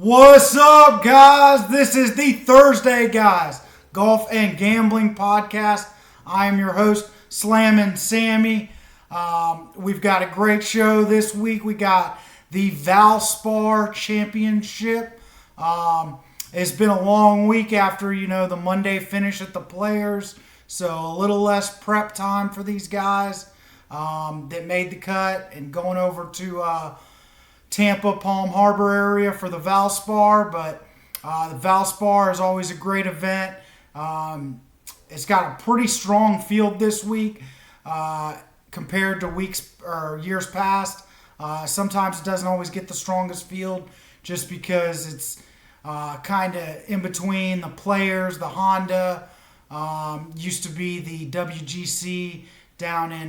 What's up, guys? This is the Thursday Guys Golf and Gambling Podcast. I am your host, Slammin' Sammy. We've got a great show this week. We got the Valspar Championship. It's been a long week after, the Monday finish at the Players. So a little less prep time for these guys that made the cut and going over to Tampa, Palm Harbor area for the Valspar, but the Valspar is always a great event. It's got a pretty strong field this week compared to weeks or years past. Sometimes it doesn't always get the strongest field just because it's kind of in between the Players, the Honda, used to be the WGC down in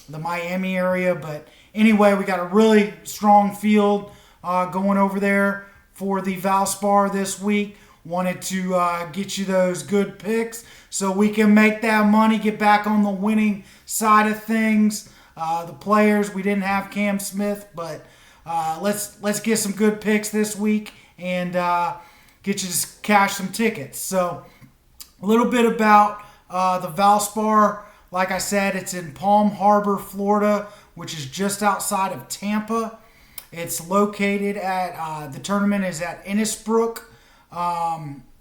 the Miami area, but anyway, we got a really strong field going over there for the Valspar this week. Wanted to get you those good picks so we can make that money, get back on the winning side of things. The Players, we didn't have Cam Smith, but let's get some good picks this week and get you to cash some tickets. So a little bit about the Valspar. Like I said, it's in Palm Harbor, Florida, which is just outside of Tampa. It's located at, the tournament is at Innisbrook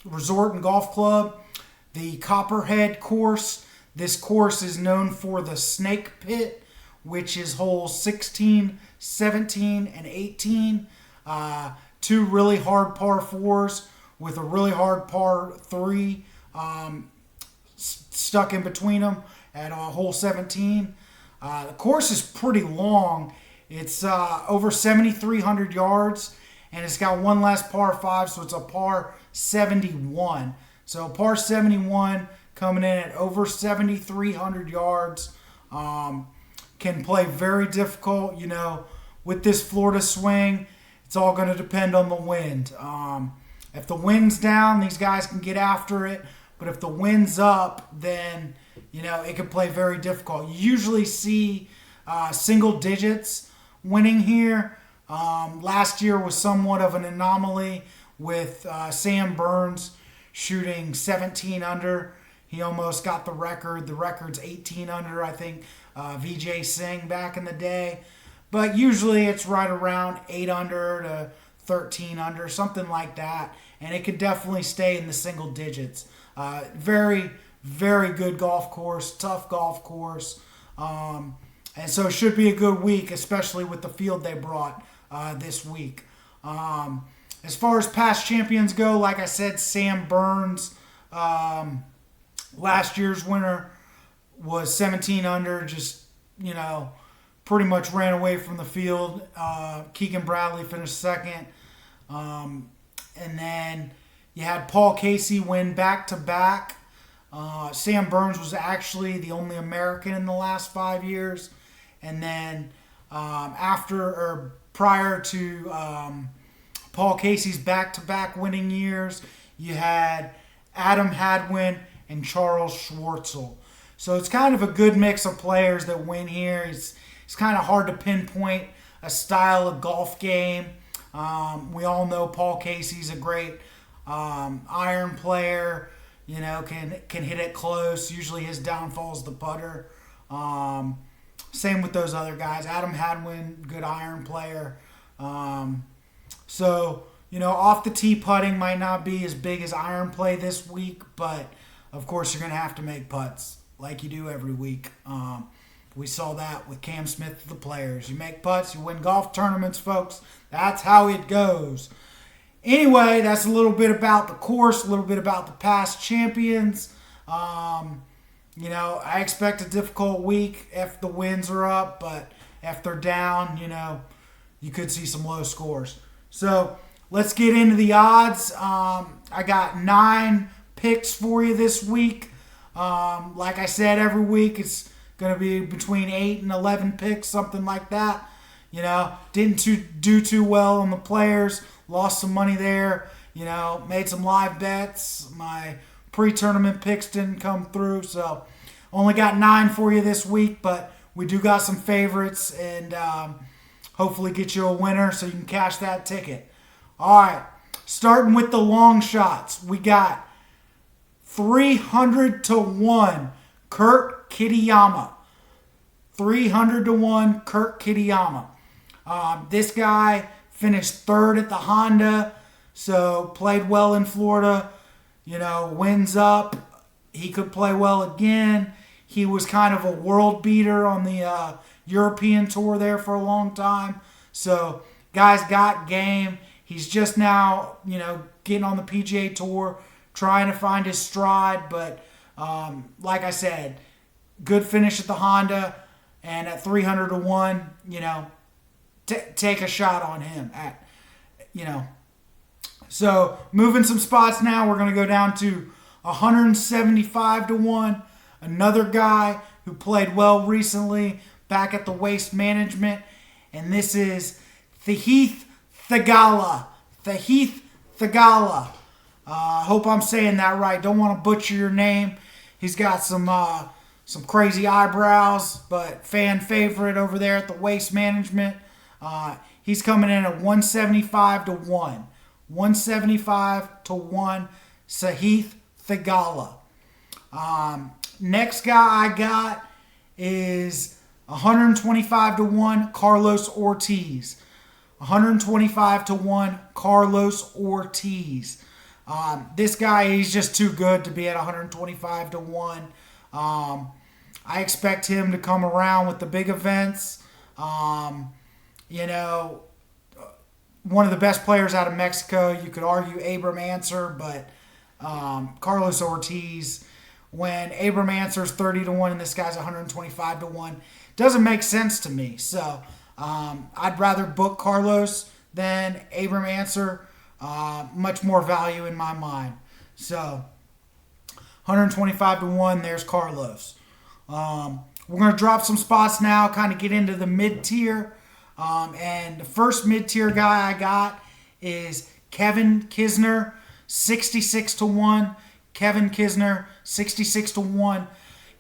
Resort and Golf Club. The Copperhead course. This course is known for the Snake Pit, which is holes 16, 17, and 18. Two really hard par fours with a really hard par three stuck in between them at hole 17. The course is pretty long. It's over 7,300 yards, and it's got one last par 5, so it's a par 71. So par 71 coming in at over 7,300 yards. Can play very difficult. With this Florida swing, it's all going to depend on the wind. If the wind's down, these guys can get after it. But if the wind's up, then it can play very difficult. You usually see single digits winning here. Last year was somewhat of an anomaly with Sam Burns shooting 17 under. He almost got the record. The record's 18 under, I think, Vijay Singh back in the day. But usually it's right around 8 under to 13 under, something like that. And it could definitely stay in the single digits. Very, very good golf course, tough golf course. And so it should be a good week, especially with the field they brought this week. As far as past champions go, like I said, Sam Burns, last year's winner, was 17 under, just, pretty much ran away from the field. Keegan Bradley finished second. And then you had Paul Casey win back-to-back. Sam Burns was actually the only American in the last 5 years. And then prior to Paul Casey's back-to-back winning years, you had Adam Hadwin and Charles Schwartzel. So it's kind of a good mix of players that win here. It's kind of hard to pinpoint a style of golf game. We all know Paul Casey's a great iron player. Can hit it close. Usually his downfall is the putter. Same with those other guys. Adam Hadwin, good iron player. So, off the tee putting might not be as big as iron play this week, but of course you're going to have to make putts like you do every week. We saw that with Cam Smith to the Players. You make putts, you win golf tournaments, folks. That's how it goes. Anyway, that's a little bit about the course, a little bit about the past champions. I expect a difficult week if the winds are up, but if they're down, you could see some low scores. So let's get into the odds. I got 9 picks for you this week. Like I said, every week it's going to be between 8 and 11 picks, something like that. Didn't do too well on the Players. Lost some money there. Made some live bets. My pre-tournament picks didn't come through, so only got 9 for you this week, but we do got some favorites and hopefully get you a winner so you can cash that ticket. All right, starting with the long shots, we got 300 to 1 Kurt Kitayama. 300 to 1 Kurt Kitayama. This guy finished third at the Honda, so played well in Florida. Wins up. He could play well again. He was kind of a world beater on the European tour there for a long time. So, guy's got game. He's just now, getting on the PGA Tour, trying to find his stride. But, like I said, good finish at the Honda. And at 300 to 1, take a shot on him. So, moving some spots now, we're going to go down to 175 to 1. Another guy who played well recently back at the Waste Management. And this is Thahith Theegala. Thahith Theegala. Hope I'm saying that right. Don't want to butcher your name. He's got some crazy eyebrows, but fan favorite over there at the Waste Management. He's coming in at 175 to 1. 175 to 1. Thahith Theegala. Next guy I got is 125 to 1 Carlos Ortiz. 125 to 1 Carlos Ortiz. This guy, he's just too good to be at 125 to 1. I expect him to come around with the big events. One of the best players out of Mexico. You could argue Abram Answer, but Carlos Ortiz, when Abram Answer's 30 to 1 and this guy's 125 to 1, doesn't make sense to me. So I'd rather book Carlos than Abram Answer. Much more value in my mind. So 125 to 1, there's Carlos. We're going to drop some spots now, kind of get into the mid-tier. And the first mid-tier guy I got is Kevin Kisner, 66 to 1. Kevin Kisner, 66 to 1.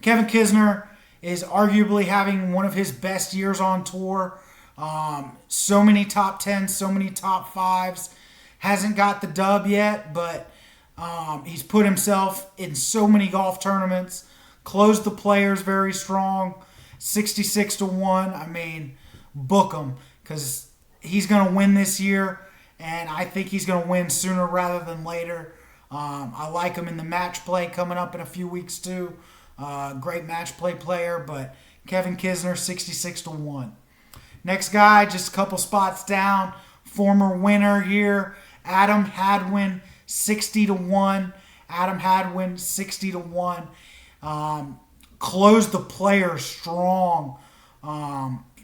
Kevin Kisner is arguably having one of his best years on tour. So many top 10s, so many top 5s. Hasn't got the dub yet, but he's put himself in so many golf tournaments. Closed the Players very strong. 66 to 1. I mean, book him because he's going to win this year, and I think he's going to win sooner rather than later. I like him in the match play coming up in a few weeks too. Great match play player, but Kevin Kisner, 66 to 1. Next guy, just a couple spots down, former winner here, Adam Hadwin, 60 to 1. Adam Hadwin, 60 to 1. Closed the Players strong.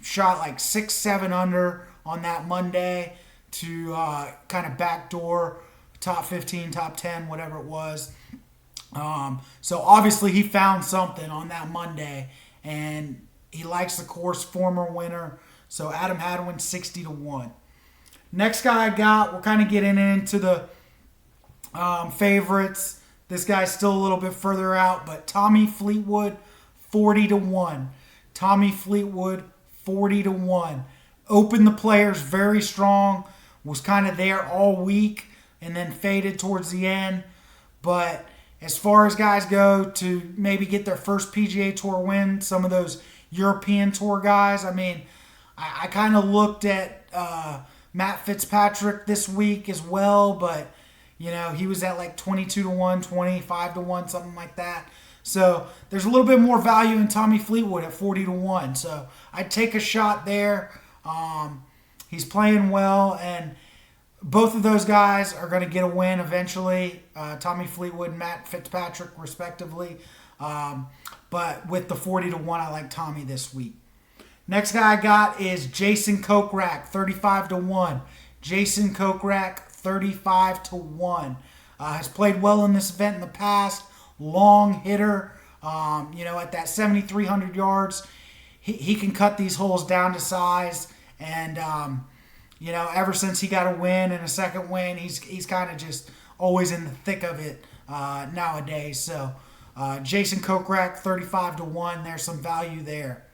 Shot like 6-7 under on that Monday to kind of backdoor top 15, top 10, whatever it was. So obviously he found something on that Monday, and he likes the course, former winner. So Adam Hadwin, 60 to 1. Next guy I got, we're kind of getting into the favorites. This guy's still a little bit further out, but Tommy Fleetwood, 40 to 1. Tommy Fleetwood, 40 to 1. Opened the Players very strong. Was kind of there all week and then faded towards the end. But as far as guys go to maybe get their first PGA Tour win, some of those European Tour guys, I mean, I kind of looked at Matt Fitzpatrick this week as well, but he was at like 22 to 1, 25 to 1, something like that. So there's a little bit more value in Tommy Fleetwood at 40 to 1. So I'd take a shot there. He's playing well, and both of those guys are going to get a win eventually. Tommy Fleetwood and Matt Fitzpatrick, respectively. But with the 40 to 1, I like Tommy this week. Next guy I got is Jason Kokrak, 35 to 1. Jason Kokrak, 35 to 1. Has played well in this event in the past. Long hitter. At that 7,300 yards, he can cut these holes down to size. And, ever since he got a win and a second win, he's kind of just always in the thick of it nowadays. So, Jason Kokrak, 35 to 1. There's some value there.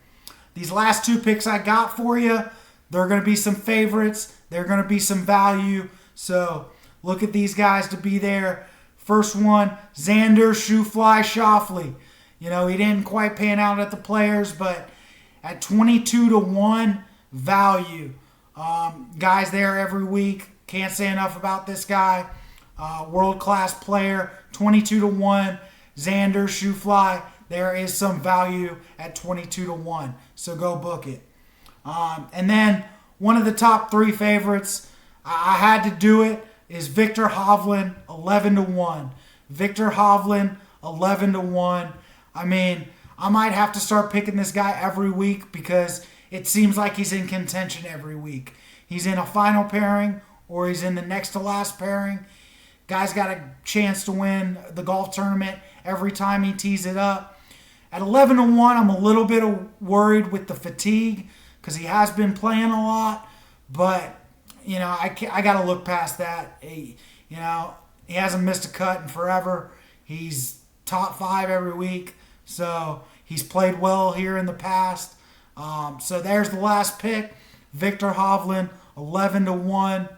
These last two picks I got for you, they're going to be some favorites. They're going to be some value. So look at these guys to be there. First one, Xander Shoofly Schauffele. You know, he didn't quite pan out at the Players, but at 22-1 value. Guys there every week. Can't say enough about this guy. World-class player, 22-1. Xander Shoofly. There is some value at 22-1. So go book it. And then one of the top 3 favorites, I had to do it, is Victor Hovland, 11-1. Victor Hovland, 11-1. I mean, I might have to start picking this guy every week because it seems like he's in contention every week. He's in a final pairing or he's in the next to last pairing. Guy's got a chance to win the golf tournament every time he tees it up. At 11-1, I'm a little bit worried with the fatigue because he has been playing a lot. But, you know, I got to look past that. He hasn't missed a cut in forever. He's top 5 every week. So he's played well here in the past. So there's the last pick. Victor Hovland, 11-1.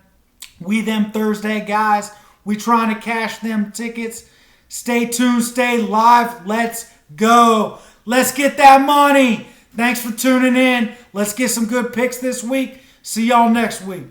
We them Thursday, guys. We trying to cash them tickets. Stay tuned. Stay live. Let's go. Let's get that money. Thanks for tuning in. Let's get some good picks this week. See y'all next week.